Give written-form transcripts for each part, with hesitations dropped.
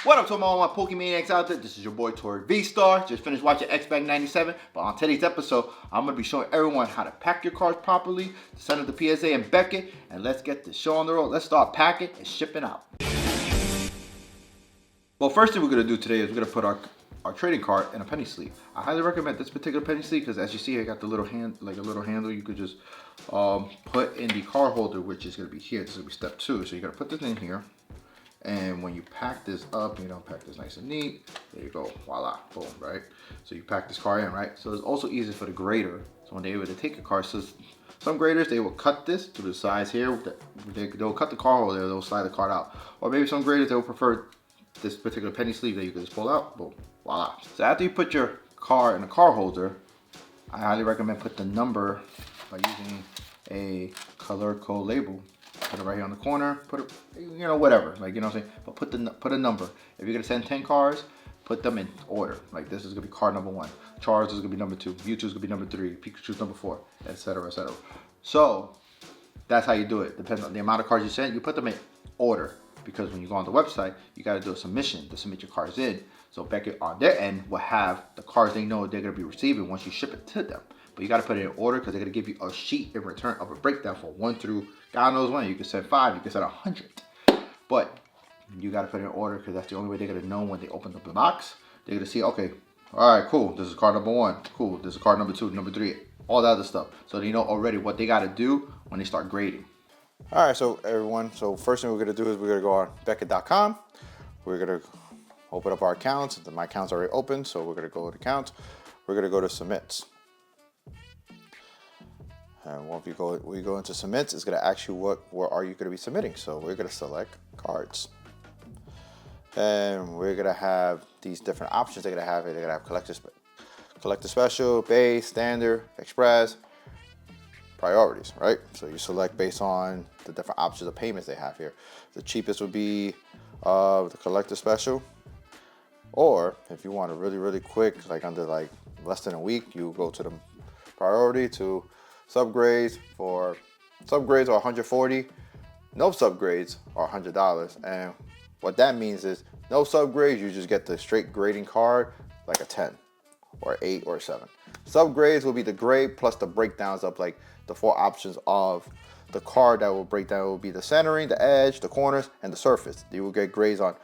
What up to all my Pokemaniacs out there? This is your boy Tori V-Star. Just finished watching X-Bag 97, but on today's episode, I'm going to be showing everyone how to pack your cards properly, to send them to PSA and Beckett, and let's get the show on the road. Let's start packing and shipping out. Well, first thing we're going to do today is we're going to put our trading card in a penny sleeve. I highly recommend this particular penny sleeve because as you see, I got the little handle you could just put in the card holder, which is going to be here. This is going to be step 2. So you're going to put this in here. And when you pack this up, pack this nice and neat, there you go, voila, boom, right? So you pack this card in, right? So it's also easy for the grader. So when they're able to take a card, so some graders, they will cut this to the size here. They'll cut the card holder, they'll slide the card out. Or maybe some graders, they will prefer this particular penny sleeve that you can just pull out, boom, voila. So after you put your card in a card holder, I highly recommend put the number by using a color code label. Put it right here on the corner, put it, whatever, what I'm saying? But put a number. If you're gonna send 10 cards, put them in order. Like this is gonna be card number 1. Charizard is gonna be number 2. Mewtwo is gonna be number 3. Pikachu's number 4, etc., etc. So that's how you do it. Depends on the amount of cards you send, you put them in order. Because when you go on the website, you gotta do a submission to submit your cards in. So Beckett on their end will have the cards they know they're gonna be receiving once you ship it to them. But you gotta put it in order because they're gonna give you a sheet in return of a breakdown for 1 through God knows when. You can send 5, you can send 100. But you gotta put it in order because that's the only way they're gonna know when they open up the box. They're gonna see, okay, all right, cool. This is card number 1. Cool. This is card number 2, number 3, all that other stuff. So they know already what they gotta do when they start grading. All right, so everyone. So first thing we're gonna do is we're gonna go on Beckett.com. We're gonna open up our accounts. My account's already open, so we're gonna go to accounts. We're gonna go to submits. And once we go into submits, it's gonna ask you what are you gonna be submitting. So we're gonna select cards. And we're gonna have these different options they're gonna have. They're gonna have collector special, base, standard, express, priorities, right? So you select based on the different options of payments they have here. The cheapest would be the collector special. Or if you want a really quick, like under like less than a week, you go to the priority to subgrades. For subgrades are 140, no subgrades are $100. And what that means is no subgrades, you just get the straight grading card like a 10 or 8 or 7. Subgrades will be the grade plus the breakdowns of like the 4 options of the card that will break down. Will be the centering, the edge, the corners, and the surface. You will get grades on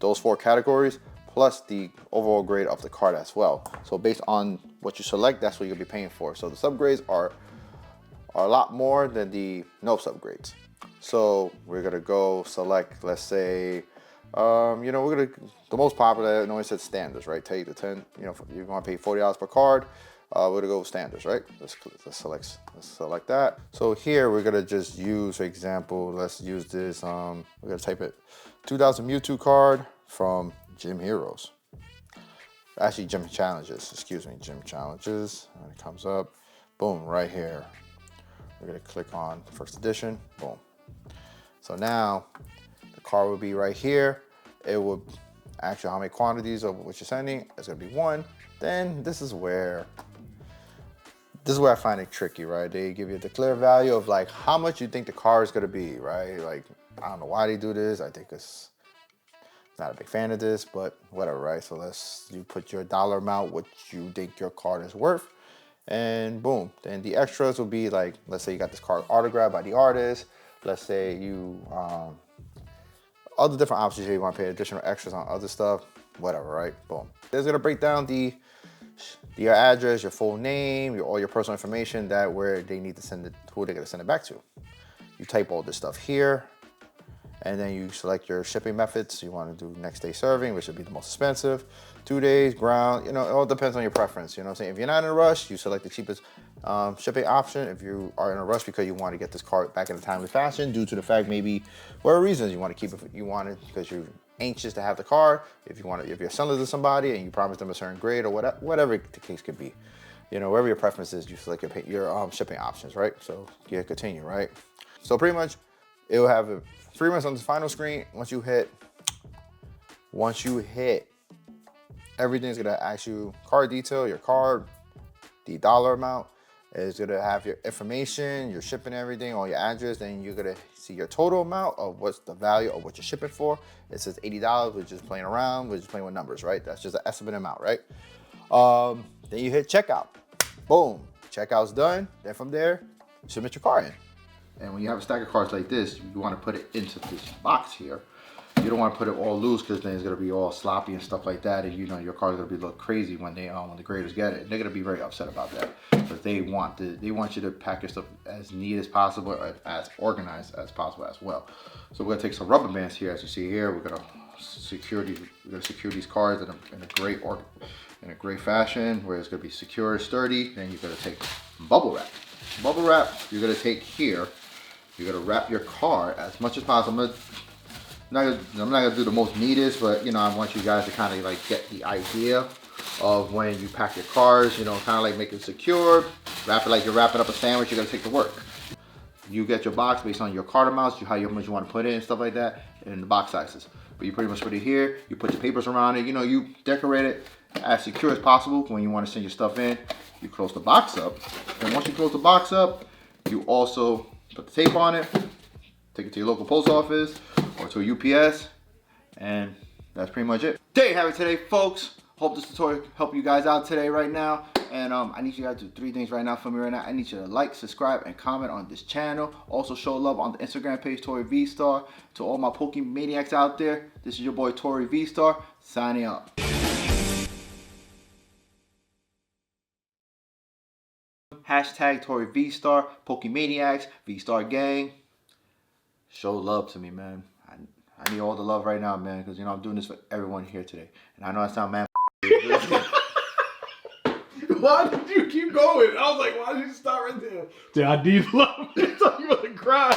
those 4 categories plus the overall grade of the card as well. So based on what you select, that's what you'll be paying for. So the subgrades are a lot more than the no subgrades. So we're gonna go select, let's say, the most popular, I know it said standards, right? Take the 10, if you want to pay $40 per card, we're gonna go with standards, right? Let's select that. So here we're gonna just use, for example, let's use this, we're gonna type it 2000 Mewtwo card from Gym Heroes. Actually, Gym Challenges, Gym Challenges. And it comes up, boom, right here. We're gonna click on first edition, boom. So now the card will be right here. It will ask you how many quantities of what you're sending. It's gonna be 1. Then this is where I find it tricky, right? They give you the clear value of like how much you think the card is gonna be, right? Like, I don't know why they do this. I think it's not a big fan of this, but whatever, right? So you put your dollar amount, what you think your card is worth. And boom, then the extras will be like, let's say you got this card autographed by the artist. Let's say you, other different options here, you want to pay additional extras on other stuff, whatever, right? Boom. It's gonna break down your address, your full name, all your personal information, that where they need to send it, who they're gonna send it back to. You type all this stuff here, and then you select your shipping methods. You want to do next day serving, which would be the most expensive. 2 days, ground, it all depends on your preference. You know what I'm saying? If you're not in a rush, you select the cheapest shipping option. If you are in a rush because you want to get this card back in a timely fashion, due to the fact maybe whatever reasons you want to keep it, you want it because you're anxious to have the card. If you're selling to somebody and you promise them a certain grade or whatever the case could be, wherever your preference is, you select your shipping options, right? So you continue, right? So pretty much it will have 3 months on the final screen. Once you hit, everything's gonna ask you card detail, your card, the dollar amount, It's gonna have your information, your shipping, everything, all your address. Then you're gonna see your total amount of what's the value of what you're shipping for. It says $80. We're just playing around. We're just playing with numbers, right? That's just an estimate amount, right? Then you hit checkout. Boom, checkout's done. Then from there, you submit your car in. And when you have a stack of cards like this, you want to put it into this box here. You don't want to put it all loose because then it's gonna be all sloppy and stuff like that, and you know your car's gonna be look crazy when the graders get it. They're gonna be very upset about that because they want you to pack your stuff as neat as possible, or as organized as possible as well. So we're gonna take some rubber bands here, as you see here. We're gonna secure these cards in a great fashion where it's gonna be secure, sturdy. Then you're gonna take bubble wrap. Bubble wrap you're gonna take here. You're gonna wrap your car as much as possible. I'm not gonna do the most neatest, but you know, I want you guys to kind of like get the idea of when you pack your cars, you know, kind of like make it secure, wrap it like you're wrapping up a sandwich you're gonna take to work. You get your box based on your card amounts, how much you want to put in and stuff like that, and the box sizes. But you pretty much put it here, you put your papers around it, you know, you decorate it as secure as possible. When you want to send your stuff in, you close the box up. And once you close the box up, you also put the tape on it, take it to your local post office or to a UPS, and that's pretty much it. There you have it today, folks. Hope this tutorial helped you guys out today right now. And I need you guys to do 3 things right now for me right now. I need you to like, subscribe, and comment on this channel. Also show love on the Instagram page, Tory V Star. To all my Pokemaniacs out there, this is your boy Tory V Star, signing out. Hashtag Tory V Star, Pokemaniacs, V Star Gang. Show love to me, man. I need all the love right now, man, because you know I'm doing this for everyone here today. And I know I sound mad. Why did you keep going? I was like, why did you stop right there? Dude, I need love. I thought you were gonna cry.